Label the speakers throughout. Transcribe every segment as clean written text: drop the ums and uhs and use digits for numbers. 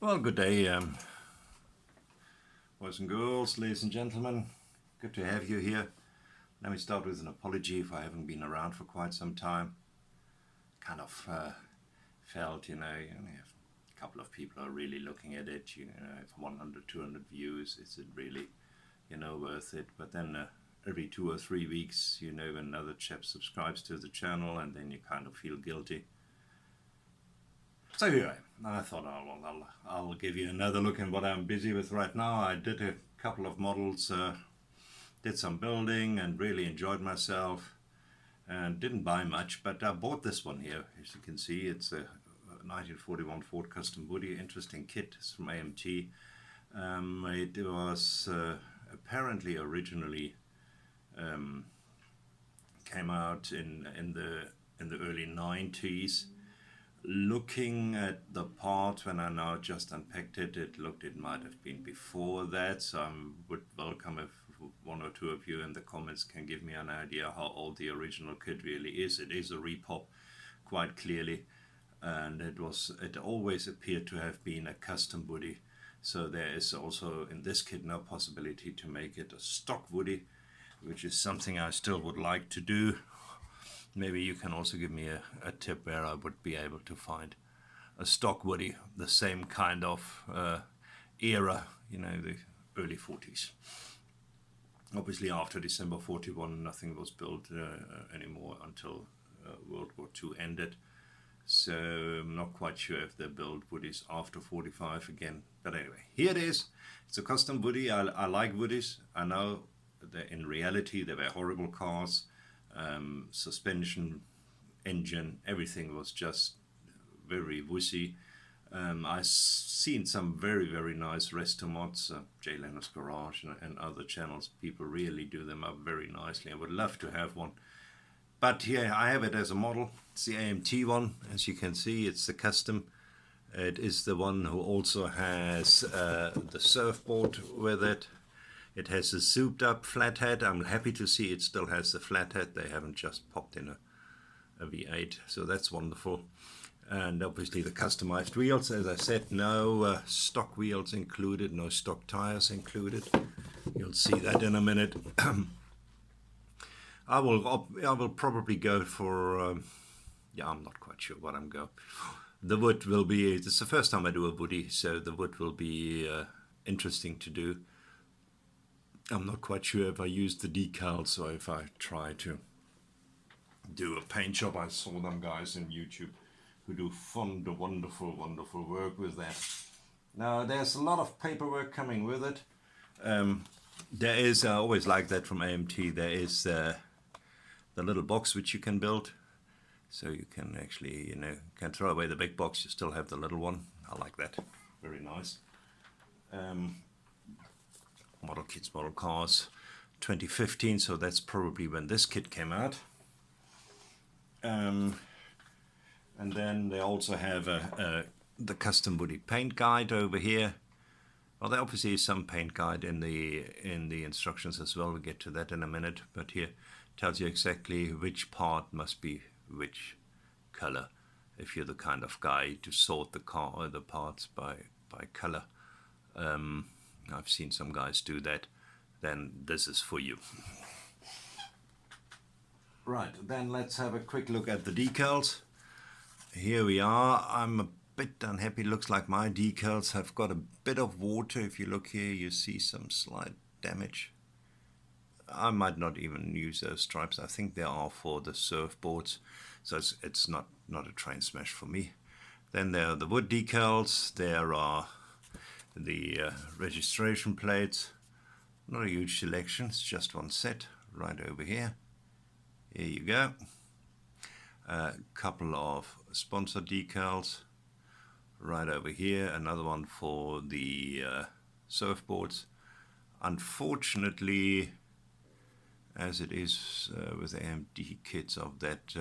Speaker 1: Well, good day, boys and girls, ladies and gentlemen. Good to have you here. Let me start with an apology if I haven't been around for quite some time. Kind of felt, you have a couple of people are really looking at it. If 100, 200 views, is it really, worth it? But then every 2 or 3 weeks, another chap subscribes to the channel, and then you kind of feel guilty. So here I thought I'll give you another look at what I'm busy with right now. I did a couple of models, did some building and really enjoyed myself, and didn't buy much, but I bought this one here. As you can see, it's a 1941 Ford Custom Woody. Interesting kit. It's from AMT. It was apparently originally came out in the early 90s. Looking at the part when I now just unpacked it, it might have been before that, so I would welcome if one or two of you in the comments can give me an idea how old the original kit really is. It is a repop, quite clearly, and it always appeared to have been a custom woody, so there is also in this kit no possibility to make it a stock woody, which is something I still would like to do. Maybe you can also give me a tip where I would be able to find a stock woody, the same kind of era, the early 40s. Obviously after December 41 nothing was built anymore until World War II ended. So I'm not quite sure if they built woodies after 45 again. But anyway, here it is. It's a custom woody. I like woodies. I know that in reality they were horrible cars. Suspension, engine, everything was just very wussy. I've seen some very, very nice resto mods, Jay Leonard's Garage and other channels. People really do them up very nicely. I would love to have one. But here I have it as a model. It's the AMT one. As you can see, it's the custom. It is the one who also has the surfboard with it. It has a souped up flat head. I'm happy to see it still has the flat head. They haven't just popped in a V8, so that's wonderful. And obviously the customized wheels, as I said, no stock wheels included, no stock tires included. You'll see that in a minute. I will probably go for, yeah, I'm not quite sure what I'm going. The wood will be, it's the first time I do a woody, so the wood will be interesting to do. I'm not quite sure if I use the decals or if I try to do a paint job. I saw them guys on YouTube who do fun, wonderful, wonderful work with that. Now there's a lot of paperwork coming with it. There is, I always like that from AMT, there is the little box which you can build. So you can actually, can throw away the big box, you still have the little one. I like that, very nice. Model kits, model cars, 2015, so that's probably when this kit came out. And then they also have the custom woody paint guide over here. Well, there obviously is some paint guide in the instructions as well. We'll get to that in a minute, but here tells you exactly which part must be which color if you're the kind of guy to sort the car or the parts by color. I've seen some guys do that. Then this is for you. Right, then let's have a quick look at the decals. Here we are. I'm a bit unhappy. Looks like my decals have got a bit of water. If you look here, you see some slight damage. I might not even use those stripes. I think they are for the surfboards, so it's not a train smash for me. Then there are the wood decals. There are the registration plates. Not a huge selection, it's just one set right over here. Here you go. A couple of sponsor decals right over here. Another one for the surfboards. Unfortunately, as it is with AMT kits of that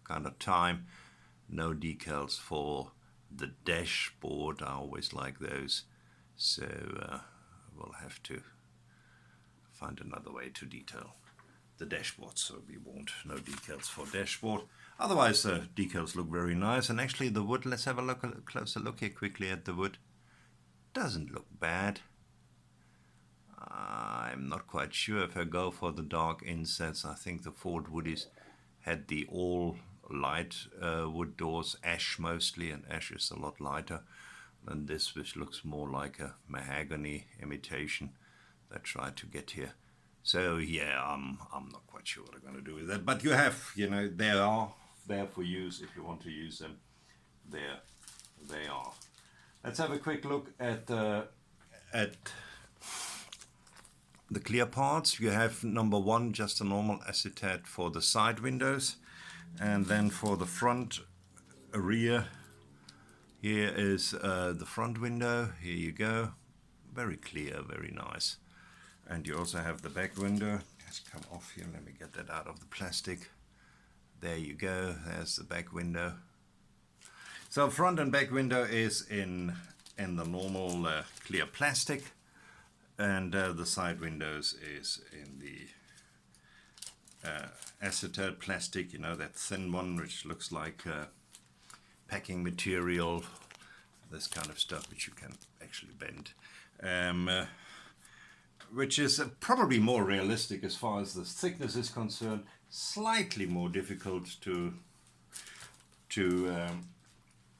Speaker 1: kind of time, no decals for the dashboard. I always like those, so we'll have to find another way to detail the dashboard, so we won't, no decals for dashboard. Otherwise the decals look very nice, and actually the wood, let's have a closer look here quickly at the wood. Doesn't look bad. I'm not quite sure if I go for the dark insets. I think the Ford Woodies had the all light wood doors, ash mostly, and ash is a lot lighter than this, which looks more like a mahogany imitation that tried to get here. So yeah, I'm not quite sure what I'm going to do with that. But you have, you know, they are there for use if you want to use them. There they are. Let's have a quick look at the clear parts. You have number one, just a normal acetate for the side windows, and then for the front rear, here is the front window. Here you go, very clear, very nice. And you also have the back window. Let's come off here, let me get that out of the plastic. There you go, there's the back window. So front and back window is in the normal clear plastic, and the side windows is in the acetate plastic, you know, that thin one which looks like packing material, this kind of stuff which you can actually bend, which is probably more realistic as far as the thickness is concerned, slightly more difficult to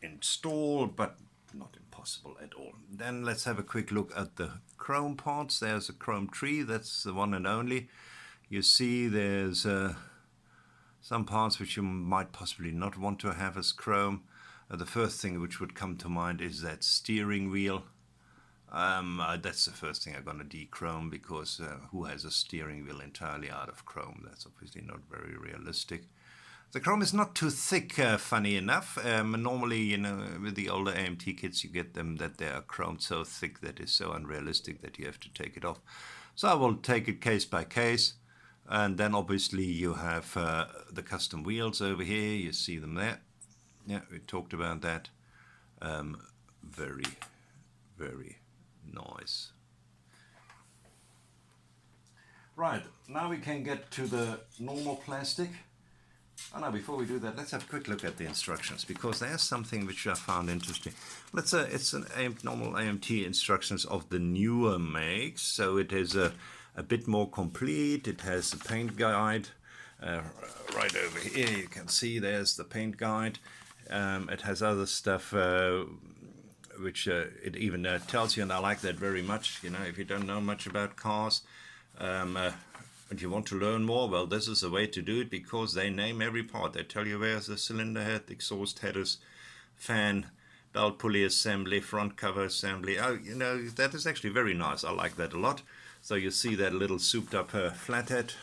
Speaker 1: install, but not impossible at all. Then let's have a quick look at the chrome parts. There's a chrome tree, that's the one and only. You see there's some parts which you might possibly not want to have as chrome. The first thing which would come to mind is that steering wheel. That's the first thing I'm going to de-chrome, because who has a steering wheel entirely out of chrome? That's obviously not very realistic. The chrome is not too thick, funny enough. Normally, you know, with the older AMT kits, you get them that they are chromed so thick that it's so unrealistic that you have to take it off. So I will take it case by case. And then obviously you have the custom wheels over here. You see them there. Yeah, we talked about that. Very, very nice. Right, now we can get to the normal plastic. Oh no, before we do that, let's have a quick look at the instructions, because there's something which I found interesting. It's an normal AMT instructions of the newer makes, so it is a bit more complete. It has a paint guide right over here. You can see there's the paint guide. It has other stuff which it even tells you, and I like that very much. You know, if you don't know much about cars, and you want to learn more, well, this is a way to do it, because they name every part. They tell you where's the cylinder head, exhaust headers, fan, belt pulley assembly, front cover assembly. Oh, you know, that is actually very nice. I like that a lot. So you see that little souped up flathead.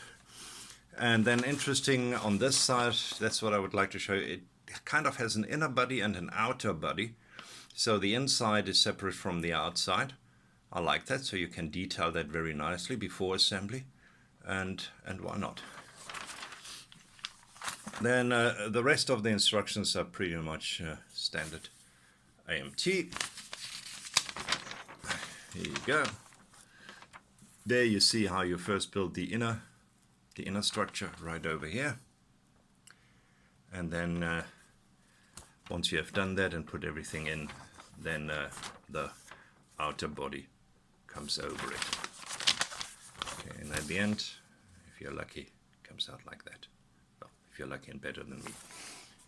Speaker 1: And then interesting on this side, that's what I would like to show you. It kind of has an inner body and an outer body. So the inside is separate from the outside. I like that, so you can detail that very nicely before assembly. And why not? Then the rest of the instructions are pretty much standard AMT. Here you go. There you see how you first build the inner structure right over here. And then once you have done that and put everything in, then the outer body comes over it. Okay, and at the end, if you're lucky, it comes out like that. Well, if you're lucky and better than me.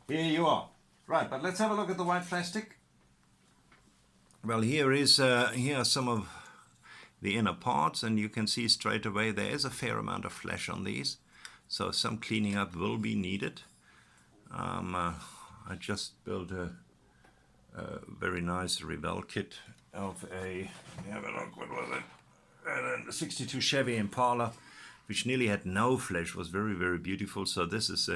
Speaker 1: Here you are. Right, but let's have a look at the white plastic. Well, here are some of the inner parts, and you can see straight away there is a fair amount of flesh on these, so some cleaning up will be needed. I just built a very nice Rebel kit of a, let me have a look, what was it? A 62 Chevy Impala, which nearly had no flesh, was very, very beautiful. So this is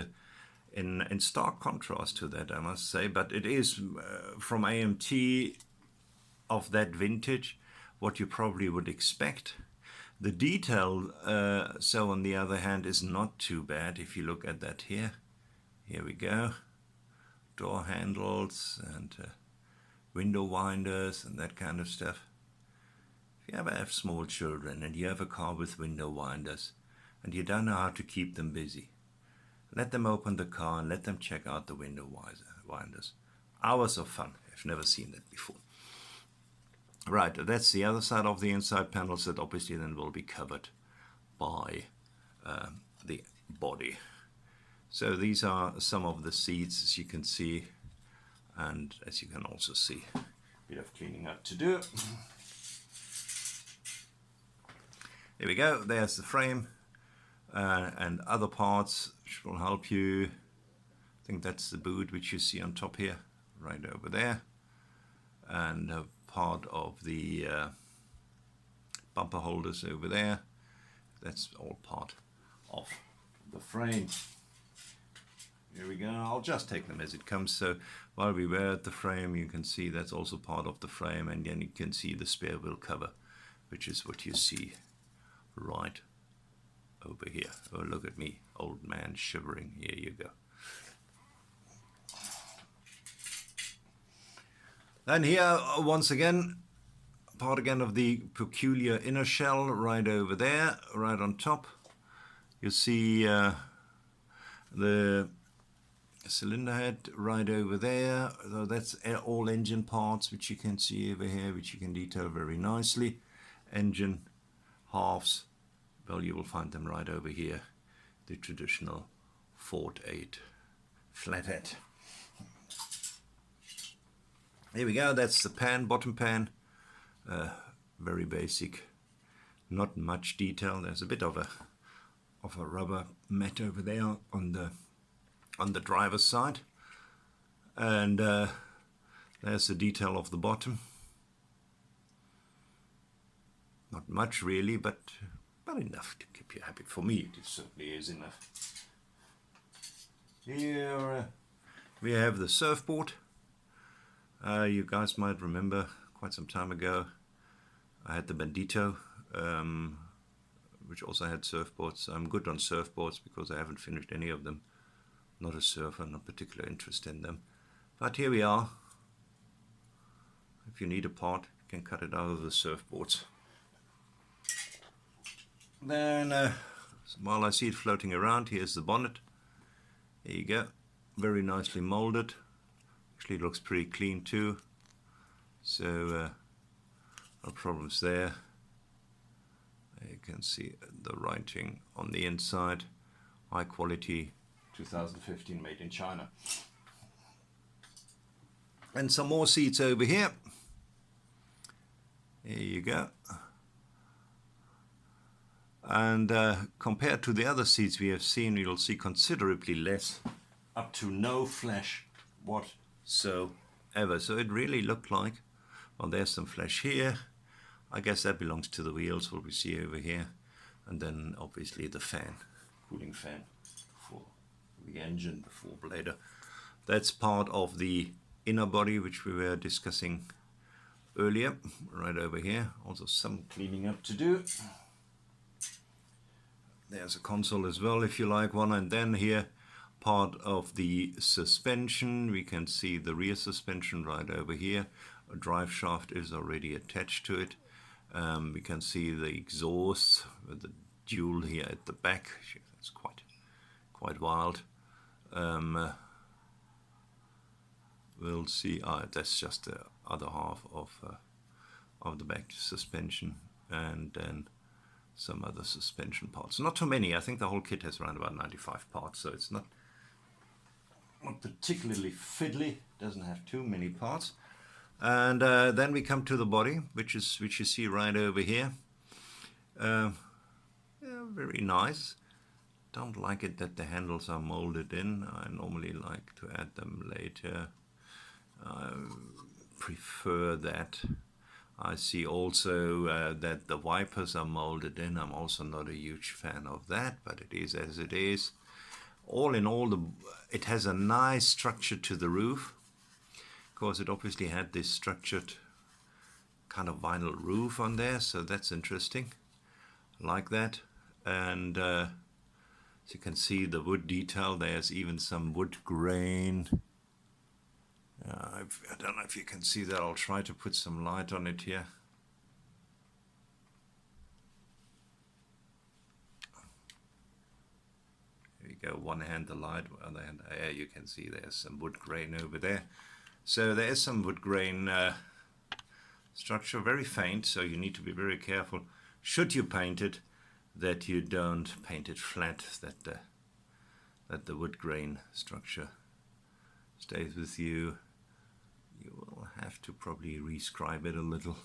Speaker 1: in stark contrast to that, I must say, but it is from AMT of that vintage, what you probably would expect. The detail, so on the other hand, is not too bad. If you look at that here we go, door handles and window winders and that kind of stuff. If you ever have small children and you have a car with window winders and you don't know how to keep them busy, let them open the car and let them check out the window winders. Hours of fun. I've never seen that before. Right, that's the other side of the inside panels that obviously then will be covered by the body. So these are some of the seats, as you can see, and as you can also see, a bit of cleaning up to do. There we go, there's the frame and other parts which will help you. I think that's the boot which you see on top here, right over there, and a part of the bumper holders over there. That's all part of the frame. Here we go, I'll just take them as it comes. So while we were at the frame, you can see that's also part of the frame, and then you can see the spare wheel cover, which is what you see right over here. Oh, look at me, old man shivering. Here you go. And here, once again, part again of the peculiar inner shell right over there, right on top. You see the cylinder head right over there. So that's all engine parts, which you can see over here, which you can detail very nicely. Engine halves, well, you will find them right over here. The traditional Ford 8 flathead. Here we go, that's the pan, bottom pan. Very basic, not much detail. There's a bit of a rubber mat over there on the driver's side, and there's the detail of the bottom. Not much really, but enough to keep you happy. For me, it certainly is enough. Here we have the surfboard. You guys might remember quite some time ago I had the Bandito, which also had surfboards. I'm good on surfboards because I haven't finished any of them. Not a surfer, no particular interest in them. But here we are. If you need a part, you can cut it out of the surfboards. Then, while I see it floating around, here's the bonnet. There you go. Very nicely molded. Actually looks pretty clean too. So, no problems there. You can see the writing on the inside. High quality, 2015, made in China. And some more seats over here. There you go. And compared to the other seats we have seen, you'll see considerably less, up to no flash whatsoever. So it really looked like, well, there's some flash here. I guess that belongs to the wheels, what we see over here. And then obviously the fan, cooling fan for the engine, the four-blader. That's part of the inner body, which we were discussing earlier, right over here. Also some cleaning up to do. There's a console as well, if you like one. And then here, part of the suspension. We can see the rear suspension right over here. A drive shaft is already attached to it. We can see the exhaust with the dual here at the back. That's quite wild. We'll see. That's just the other half of the back suspension, and then some other suspension parts. Not too many. I think the whole kit has around about 95 parts, so it's not particularly fiddly. Doesn't have too many parts. And then we come to the body, which you see right over here. Yeah, very nice. Don't like it that the handles are molded in. I normally like to add them later. I prefer that. I see also that the wipers are molded in. I'm also not a huge fan of that, but it is as it is. All in all, it has a nice structure to the roof. Of course, it obviously had this structured kind of vinyl roof on there, so that's interesting. I like that. And as you can see, the wood detail, there's even some wood grain. I don't know if you can see that. I'll try to put some light on it here. There you go, one hand the light, other hand, yeah, you can see there's some wood grain over there. So there is some wood grain structure, very faint, so you need to be very careful, should you paint it, that you don't paint it flat, that the wood grain structure stays with you. You will have to probably rescribe it a little.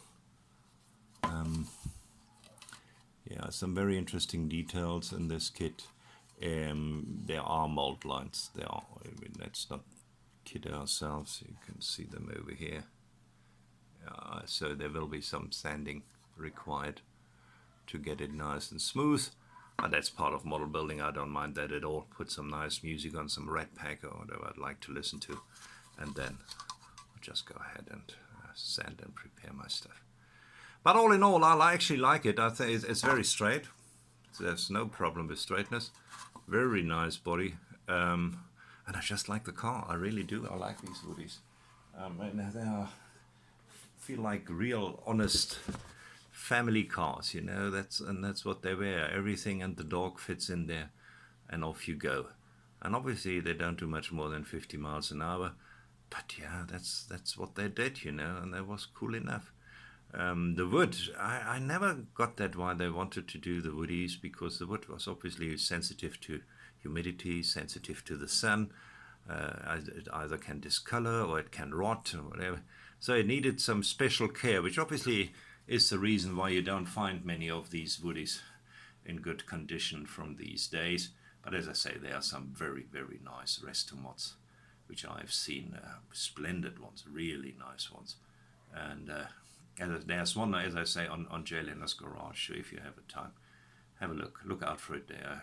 Speaker 1: Yeah, some very interesting details in this kit. There are mold lines. There are. I mean, let's not kid ourselves. You can see them over here. So there will be some sanding required to get it nice and smooth. And that's part of model building. I don't mind that at all. Put some nice music on, some Red Pack or whatever I'd like to listen to, and then I'll just go ahead and sand and prepare my stuff. But all in all, I actually like it. I think it's very straight. So there's no problem with straightness. Very nice body. And I just like the car. I really do. I like these woodies. And they feel like real, honest family cars, you know. That's what they were. Everything and the dog fits in there, and off you go. And obviously they don't do much more than 50 miles an hour. But yeah, that's what they did, you know, and that was cool enough. The wood, I never got that why they wanted to do the woodies, because the wood was obviously sensitive to humidity, sensitive to the sun. It either can discolor or it can rot or whatever. So it needed some special care, which obviously is the reason why you don't find many of these woodies in good condition from these days. But as I say, there are some very, very nice resto mods, which I've seen, splendid ones, really nice ones. And there's one, as I say, on Jay Leonard's Garage, so if you have a time, have a look out for it there.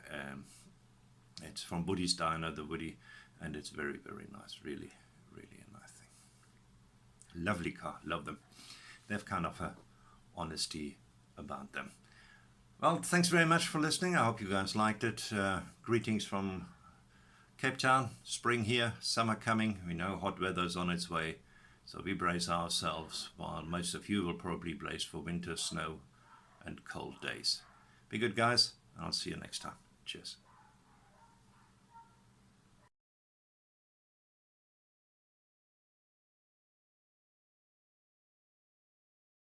Speaker 1: It's from Woody's Diner, the Woody, and it's very, very nice, really, really a nice thing. Lovely car, love them. They have kind of a honesty about them. Well, thanks very much for listening. I hope you guys liked it. Greetings from Cape Town. Spring here, summer coming. We know hot weather's on its way. So we brace ourselves, while most of you will probably brace for winter, snow, and cold days. Be good, guys. I'll see you next time. Cheers.